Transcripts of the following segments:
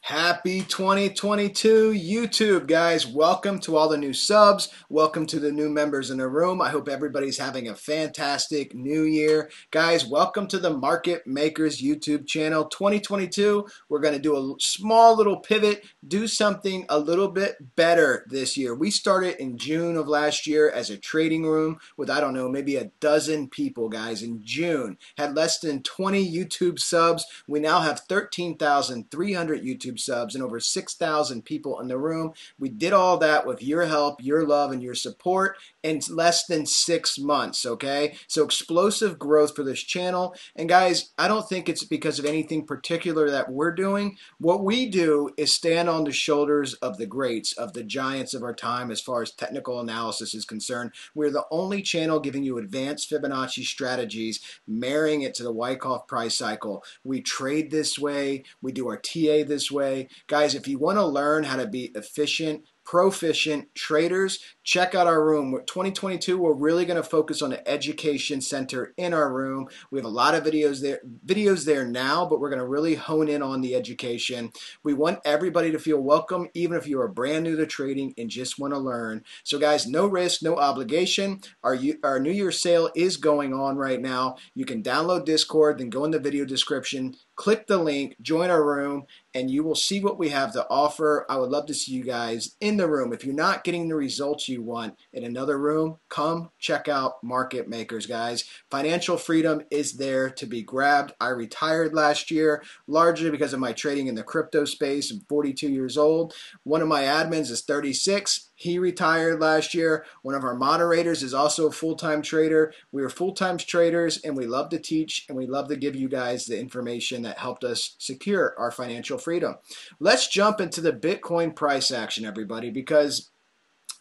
Happy 2022 YouTube, guys. Welcome to all the new subs. Welcome to the new members in the room. I hope everybody's having a fantastic new year. Guys, welcome to the Market Makers YouTube channel. 2022, we're going to do a small little pivot, do something a little bit better this year. We started in June of last year as a trading room with, I don't know, maybe a dozen people, guys, in June. Had less than 20 YouTube subs. We now have 13,300 YouTube subs and over 6,000 people in the room. We did all that with your help, your love, and your support in less than 6 months, okay? So explosive growth for this channel. And guys, I don't think it's because of anything particular that we're doing. What we do is stand on the shoulders of the greats, of the giants of our time as far as technical analysis is concerned. We're the only channel giving you advanced Fibonacci strategies, marrying it to the Wyckoff price cycle. We trade this way. We do our TA this way. Guys, if you want to learn how to be efficient, proficient traders, check out our room. 2022, we're really going to focus on the education center in our room. We have a lot of videos there now, but we're going to really hone in on the education. We want everybody to feel welcome, even if you are brand new to trading and just want to learn. So guys, no risk, no obligation. Our New Year's sale is going on right now. You can download Discord, then go in the video description, click the link, join our room, and you will see what we have to offer. I would love to see you guys in the room. If you're not getting the results you want in another room, come check out Market Makers, guys. Financial freedom is there to be grabbed. I retired last year, largely because of my trading in the crypto space. I'm 42 years old. One of my admins is 36. He retired last year. One of our moderators is also a full-time trader. We are full-time traders, and we love to teach, and we love to give you guys the information that helped us secure our financial freedom. Let's jump into the Bitcoin price action, everybody, because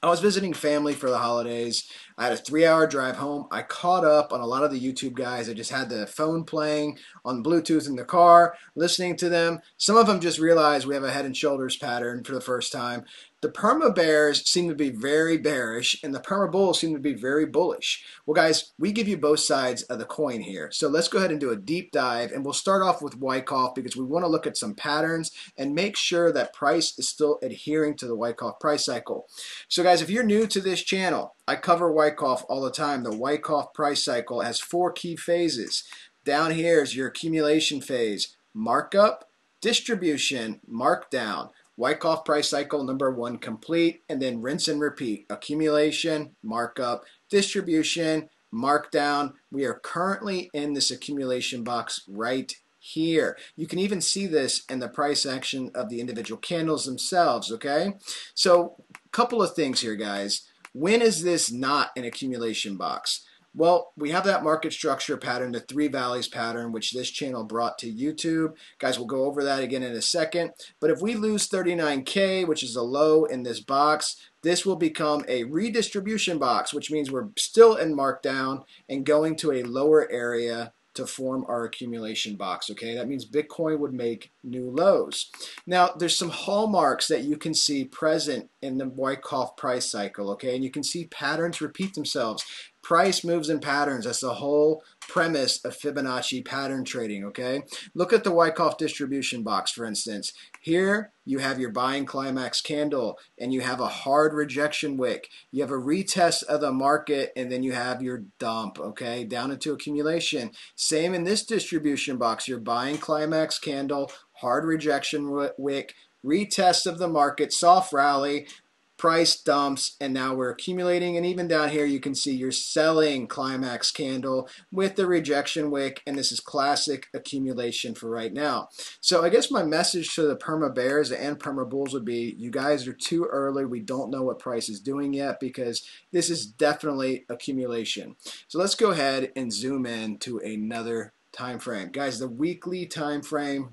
I was visiting family for the holidays. I had a 3-hour drive home. I caught up on a lot of the YouTube guys. I just had the phone playing on Bluetooth in the car, listening to them. Some of them just realized we have a head and shoulders pattern for the first time. The perma bears seem to be very bearish, and the perma bulls seem to be very bullish. Well, guys, we give you both sides of the coin here. So let's go ahead and do a deep dive, and we'll start off with Wyckoff because we want to look at some patterns and make sure that price is still adhering to the Wyckoff price cycle. So guys, if you're new to this channel, I cover Wyckoff all the time. The Wyckoff price cycle has 4 key phases. Down here is your accumulation phase: markup, distribution, markdown. Wyckoff price cycle number 1 complete, and then rinse and repeat. Accumulation, markup, distribution, markdown. We are currently in this accumulation box right here. You can even see this in the price action of the individual candles themselves, okay? So a couple of things here, guys. When is this not an accumulation box? Well, we have that market structure pattern, the 3 valleys pattern, which this channel brought to YouTube. Guys, we'll go over that again in a second. But if we lose 39K, which is a low in this box, this will become a redistribution box, which means we're still in markdown and going to a lower area to form our accumulation box, okay? That means Bitcoin would make new lows. Now, there's some hallmarks that you can see present in the Wyckoff price cycle, okay? And you can see patterns repeat themselves. Price moves in patterns. That's the whole premise of Fibonacci pattern trading, okay? Look at the Wyckoff distribution box, for instance. Here, you have your buying climax candle, and you have a hard rejection wick. You have a retest of the market, and then you have your dump, okay, down into accumulation. Same in this distribution box. Your buying climax candle, hard rejection wick, retest of the market, soft rally, price dumps, and now we're accumulating. And even down here you can see your selling climax candle with the rejection wick, and this is classic accumulation for right now. So I guess my message to the perma bears and perma bulls would be, you guys are too early. We don't know what price is doing yet, because this is definitely accumulation. So let's go ahead and zoom in to another time frame. Guys, the weekly time frame.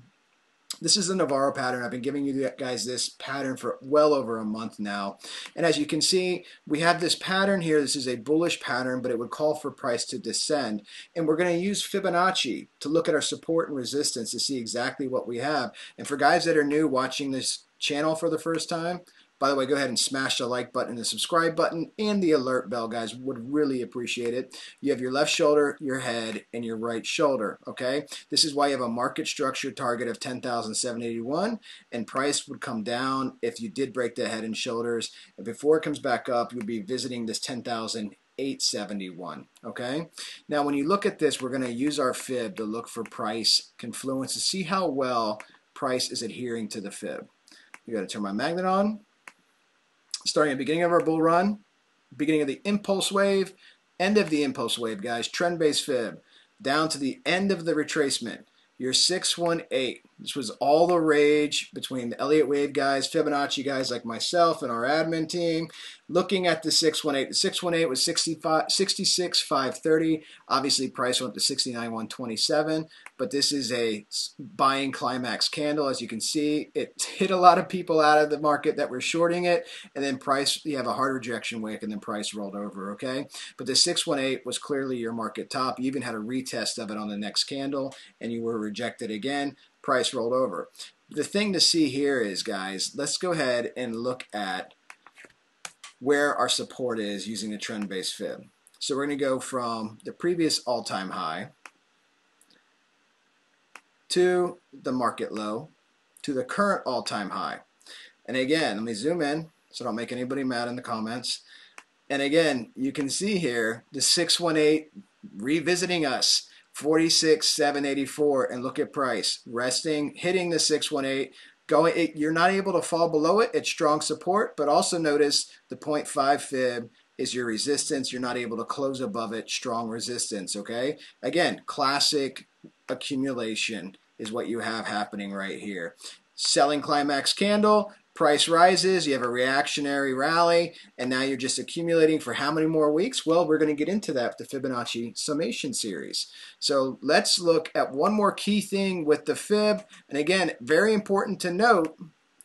This is the Navarro pattern. I've been giving you guys this pattern for well over a month now. And as you can see, we have this pattern here. This is a bullish pattern, but it would call for price to descend. And we're going to use Fibonacci to look at our support and resistance to see exactly what we have. And for guys that are new watching this channel for the first time, By the way, go ahead and smash the like button and the subscribe button and the alert bell, guys. Would really appreciate it. You have your left shoulder, your head, and your right shoulder, okay? This is why you have a market structure target of 10,781, and price would come down if you did break the head and shoulders. And before it comes back up, you'll be visiting this 10,871, okay? Now, when you look at this, we're going to use our fib to look for price confluence to see how well price is adhering to the fib. You got to turn my magnet on. Starting at the beginning of our bull run, beginning of the impulse wave, end of the impulse wave, guys, trend-based fib, down to the end of the retracement, your 618. This was all the rage between the Elliott Wave guys, Fibonacci guys like myself and our admin team, looking at the 618. The 618 was 66,530. Obviously, price went up to 69,127, but this is a buying climax candle. As you can see, it hit a lot of people out of the market that were shorting it, and then price, you have a hard rejection wick, and then price rolled over, okay? But the 618 was clearly your market top. You even had a retest of it on the next candle, and you were rejected again. Price rolled over. The thing to see here is, guys, let's go ahead and look at where our support is using the trend-based fib. So we're going to go from the previous all-time high to the market low to the current all-time high. And again, let me zoom in so don't make anybody mad in the comments. And again, you can see here the 618 revisiting us. 46,784, and look at price resting, hitting the 618, going. You're not able to fall below it. It's strong support, but also notice the 0.5 fib is your resistance. You're not able to close above it. Strong resistance. Okay. Again, classic accumulation is what you have happening right here. Selling climax candle. Price rises, you have a reactionary rally, and now you're just accumulating for how many more weeks? Well, we're going to get into that with the Fibonacci summation series. So let's look at one more key thing with the fib. And again, very important to note,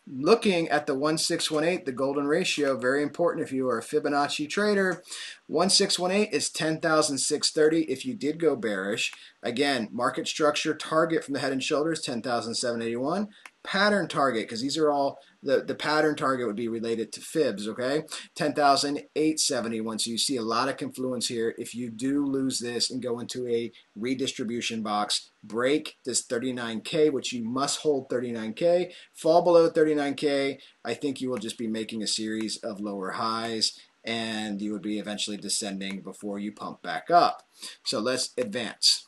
looking at the 1618, the golden ratio, very important if you are a Fibonacci trader. 1618 is 10,630 if you did go bearish. Again, market structure target from the head and shoulders, 10,781. Pattern target, because these are all, the pattern target would be related to fibs, okay? 10,871. So you see a lot of confluence here. If you do lose this and go into a redistribution box, break this 39K, which you must hold 39K, fall below 39K, I think you will just be making a series of lower highs, and you would be eventually descending before you pump back up. So let's advance.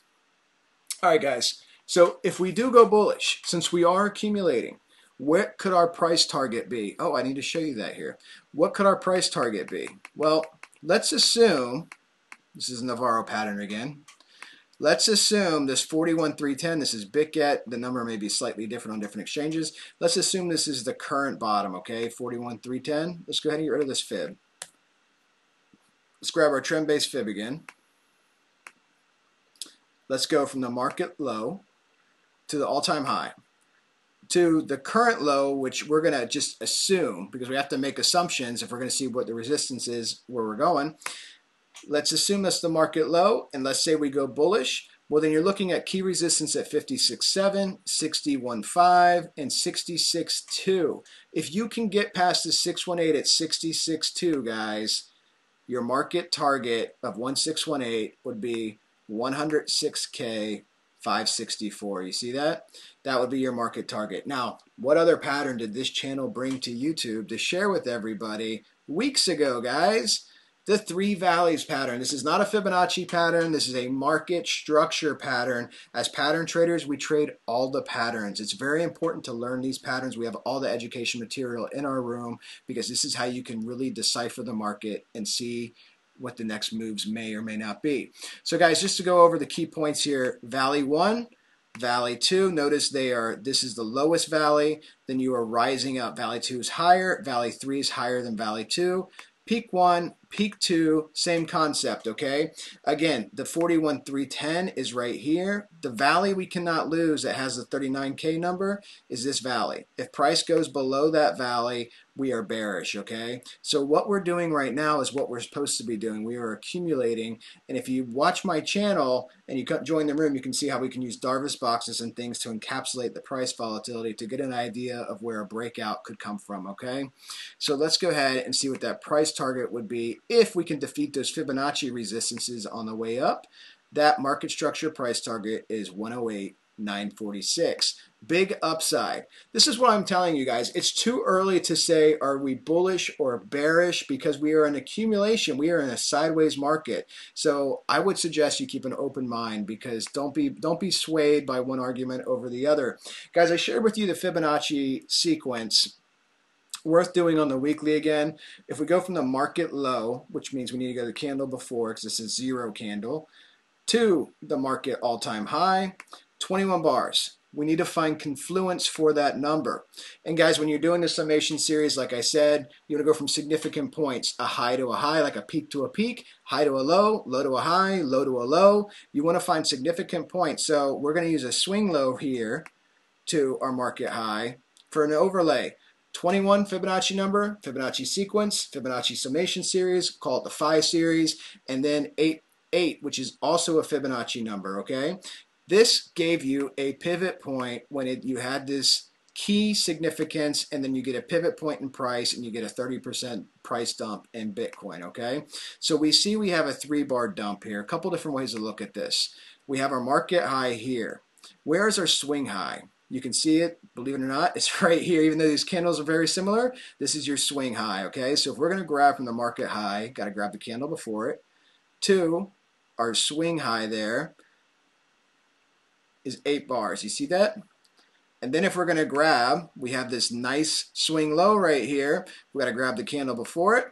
All right, guys. So if we do go bullish, since we are accumulating, what could our price target be? Oh, I need to show you that here. What could our price target be? Well, let's assume, this is Navarro pattern again. Let's assume this 41,310, this is BITGET. The number may be slightly different on different exchanges. Let's assume this is the current bottom, okay? 41,310. Let's go ahead and get rid of this fib. Let's grab our trend-based fib again. Let's go from the market low to the all-time high, to the current low, which we're going to just assume, because we have to make assumptions if we're going to see what the resistance is where we're going. Let's assume that's the market low, and let's say we go bullish. Well, then you're looking at key resistance at 56.7, 61.5, and 66.2. If you can get past the 618 at 66.2, guys, your market target of 1618 would be 106K 564. You see that? That would be your market target. Now, what other pattern did this channel bring to YouTube to share with everybody weeks ago, guys? The three valleys pattern. This is not a Fibonacci pattern. This is a market structure pattern. As pattern traders, we trade all the patterns. It's very important to learn these patterns. We have all the education material in our room, because this is how you can really decipher the market and see what the next moves may or may not be. So guys, just to go over the key points here, Valley 1, Valley 2, notice this is the lowest valley, then you are rising up. Valley 2 is higher, Valley 3 is higher than Valley 2. Peak 1, peak 2, same concept, okay? Again, the 41,310 is right here. The valley we cannot lose that has the 39K number is this valley. If price goes below that valley, we are bearish, okay? So what we're doing right now is what we're supposed to be doing. We are accumulating, and if you watch my channel and you join the room, you can see how we can use DARVAS boxes and things to encapsulate the price volatility to get an idea of where a breakout could come from, okay? So let's go ahead and see what that price target would be if we can defeat those Fibonacci resistances on the way up. That market structure price target is 108,946. Big upside. This is what I'm telling you guys. It's too early to say are we bullish or bearish because we are in accumulation. We are in a sideways market. So I would suggest you keep an open mind because don't be swayed by one argument over the other. Guys, I shared with you the Fibonacci sequence. Worth doing on the weekly again. If we go from the market low, which means we need to go to the candle before because this is zero candle, to the market all-time high, 21 bars. We need to find confluence for that number. And guys, when you're doing the summation series, like I said, you're going to go from significant points, a high to a high, like a peak to a peak, high to a low to a high, low to a low. You want to find significant points. So we're going to use a swing low here to our market high for an overlay. 21 Fibonacci number, Fibonacci sequence, Fibonacci summation series, call it the Phi series, and then 8, which is also a Fibonacci number, okay? This gave you a pivot point when you had this key significance, and then you get a pivot point in price, and you get a 30% price dump in Bitcoin, okay? So we see we have a 3-bar dump here. A couple different ways to look at this. We have our market high here. Where is our swing high? You can see it, believe it or not, it's right here. Even though these candles are very similar, this is your swing high, okay? So if we're going to grab from the market high, got to grab the candle before it, to our swing high there is 8 bars. You see that? And then if we're going to grab, we have this nice swing low right here. We got to grab the candle before it,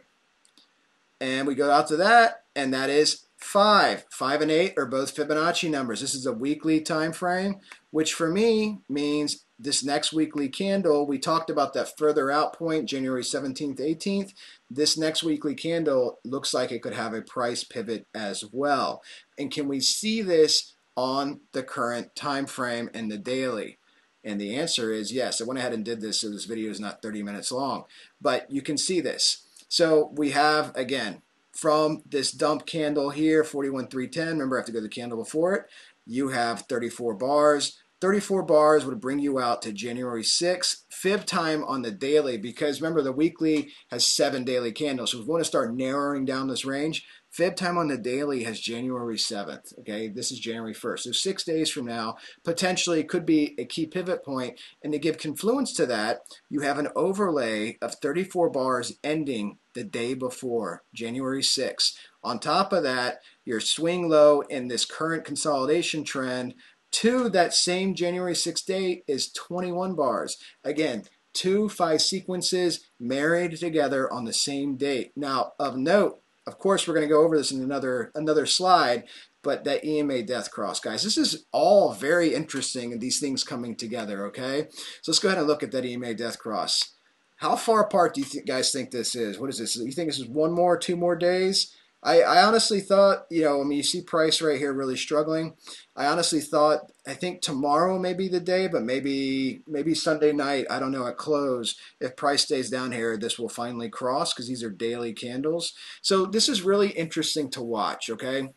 and we go out to that, and that is 5. 5 and 8 are both Fibonacci numbers. This is a weekly time frame, which for me means this next weekly candle, we talked about that further out point, January 17th, 18th. This next weekly candle looks like it could have a price pivot as well. And can we see this on the current time frame and the daily? And the answer is yes. I went ahead and did this so this video is not 30 minutes long, but you can see this. So we have, again, from this dump candle here, 41,310, remember I have to go to the candle before it, you have 34 bars. 34 bars would bring you out to January 6th. Fib time on the daily, because remember the weekly has 7 daily candles. So if we want to start narrowing down this range, Fib time on the daily has January 7th. Okay, this is January 1st. So 6 days from now, potentially could be a key pivot point. And to give confluence to that, you have an overlay of 34 bars ending the day before, January 6th. On top of that, your swing low in this current consolidation trend to that same January 6th date is 21 bars. Again, 2 Phi sequences married together on the same date. Now, of note, of course, we're going to go over this in another slide, but that EMA death cross, guys, this is all very interesting and these things coming together, okay? So let's go ahead and look at that EMA death cross. How far apart do you guys think this is? What is this? You think this is 1 more, 2 more days? I honestly thought, I mean, you see price right here really struggling. I honestly thought, I think tomorrow may be the day, but maybe Sunday night, I don't know, at close, if price stays down here, this will finally cross because these are daily candles. So this is really interesting to watch, okay?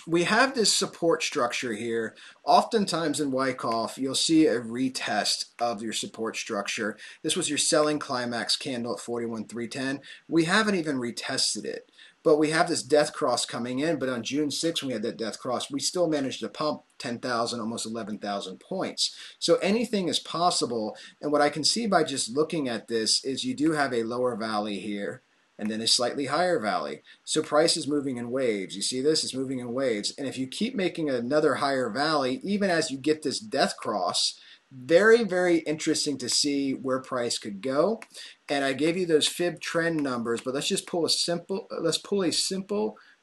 We have this support structure here. Oftentimes in WYCKOFF, you'll see a retest of your support structure. This was your selling climax candle at 41,310. We haven't even retested it. But we have this death cross coming in, but on June 6th, when we had that death cross, we still managed to pump 10,000, almost 11,000 points. So anything is possible. And what I can see by just looking at this is you do have a lower valley here and then a slightly higher valley. So price is moving in waves. You see this? It's moving in waves. And if you keep making another higher valley, even as you get this death cross, very, very interesting to see where price could go. And I gave you those Fib trend numbers, but let's pull a simple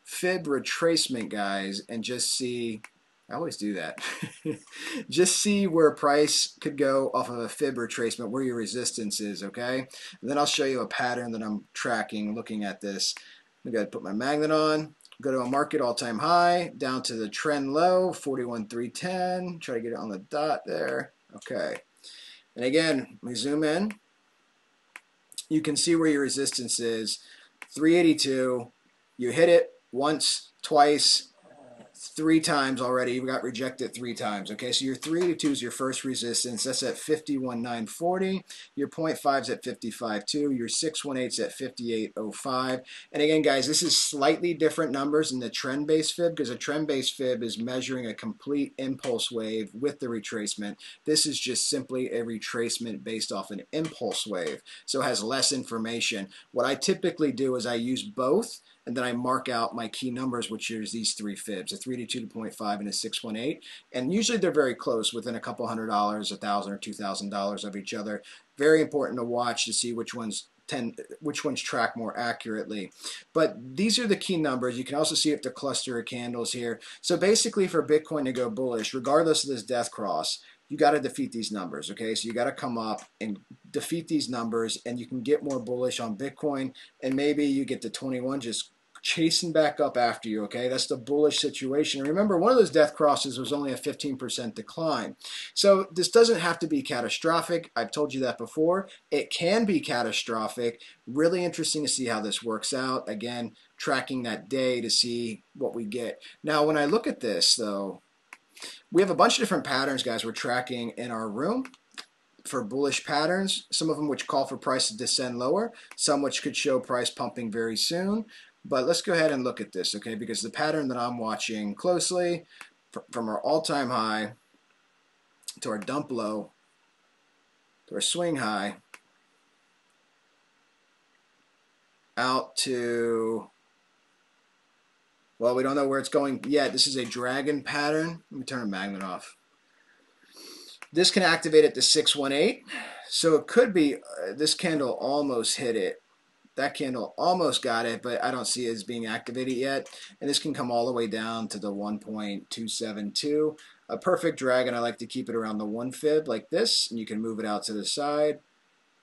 Fib retracement, guys, and just see. I always do that. Just see where price could go off of a Fib retracement, where your resistance is, okay? And then I'll show you a pattern that I'm tracking looking at this. I got to put my magnet on. Go to a market all-time high, down to the trend low, 41,310. Try to get it on the dot there. Okay. And again, we zoom in. You can see where your resistance is. 382. You hit it once, twice, 3 times already. You got rejected 3 times. Okay, so your 382 is your first resistance. That's at 51,940. Your 0.5 is at 55.2. Your 618 is at 58.05. And again, guys, this is slightly different numbers than the trend-based fib, because a trend-based fib is measuring a complete impulse wave with the retracement. This is just simply a retracement based off an impulse wave, so it has less information. What I typically do is I use both, and then I mark out my key numbers, which is these 3 fibs, a 382 to 0.5 and a 618. And usually they're very close, within a couple $100, $1,000 or $2,000 of each other. Very important to watch to see which ones track more accurately. But these are the key numbers. You can also see if the cluster of candles here. So basically, for Bitcoin to go bullish, regardless of this death cross, you got to defeat these numbers, okay? So you got to come up and defeat these numbers, and you can get more bullish on Bitcoin, and maybe you get to 21 just chasing back up after you, okay? That's the bullish situation. And remember, one of those death crosses was only a 15% decline. So this doesn't have to be catastrophic. I've told you that before. It can be catastrophic. Really interesting to see how this works out. Again, tracking that day to see what we get. Now, when I look at this, though, we have a bunch of different patterns, guys, we're tracking in our room for bullish patterns, some of them which call for price to descend lower, some which could show price pumping very soon. But let's go ahead and look at this, okay, because the pattern that I'm watching closely, from our all-time high to our dump low to our swing high out to, well, we don't know where it's going yet. This is a dragon pattern. Let me turn the magnet off. This can activate at the 618. So it could be this candle almost hit it. That candle almost got it, but I don't see it as being activated yet. And this can come all the way down to the 1.272. A perfect dragon, I like to keep it around the 1 fib like this. And you can move it out to the side.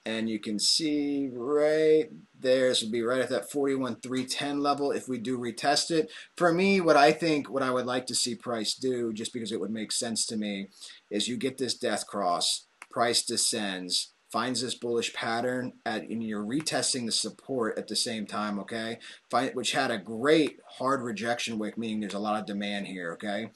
And you can see right there, this would be right at that 41,310 level if we do retest it. For me, what I would like to see price do, just because it would make sense to me, is you get this death cross, price descends, finds this bullish pattern, and you're retesting the support at the same time, okay? Which had a great hard rejection wick, meaning there's a lot of demand here, okay?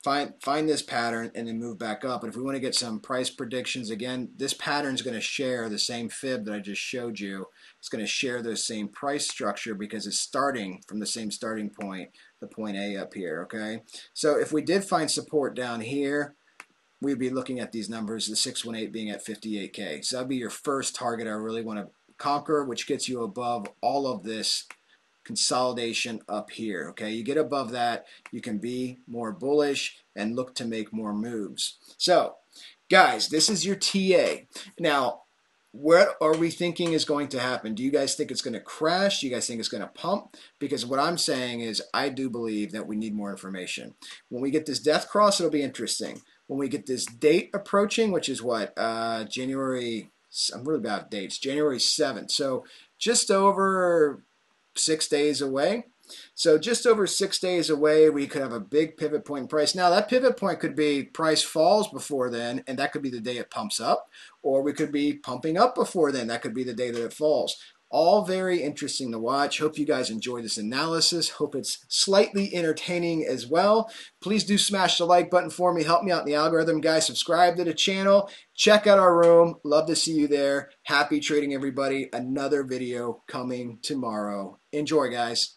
Find this pattern and then move back up. And if we want to get some price predictions, again, this pattern is going to share the same fib that I just showed you. It's going to share the same price structure because it's starting from the same starting point, the point A up here, okay? So if we did find support down here, we'd be looking at these numbers, the 618 being at 58K. So that'd be your first target I really want to conquer, which gets you above all of this consolidation up here, okay? You get above that, you can be more bullish and look to make more moves. So, guys, this is your TA. Now, what are we thinking is going to happen? Do you guys think it's going to crash? Do you guys think it's going to pump? Because what I'm saying is I do believe that we need more information. When we get this death cross, it'll be interesting. When we get this date approaching, which is what, January, I'm really bad at dates, January 7th. So just over 6 days away. So just over 6 days away, we could have a big pivot point in price. Now, that pivot point could be price falls before then, and that could be the day it pumps up. Or we could be pumping up before then. That could be the day that it falls. All very interesting to watch. Hope you guys enjoy this analysis. Hope it's slightly entertaining as well. Please do smash the like button for me. Help me out in the algorithm, guys. Subscribe to the channel. Check out our room. Love to see you there. Happy trading, everybody. Another video coming tomorrow. Enjoy, guys.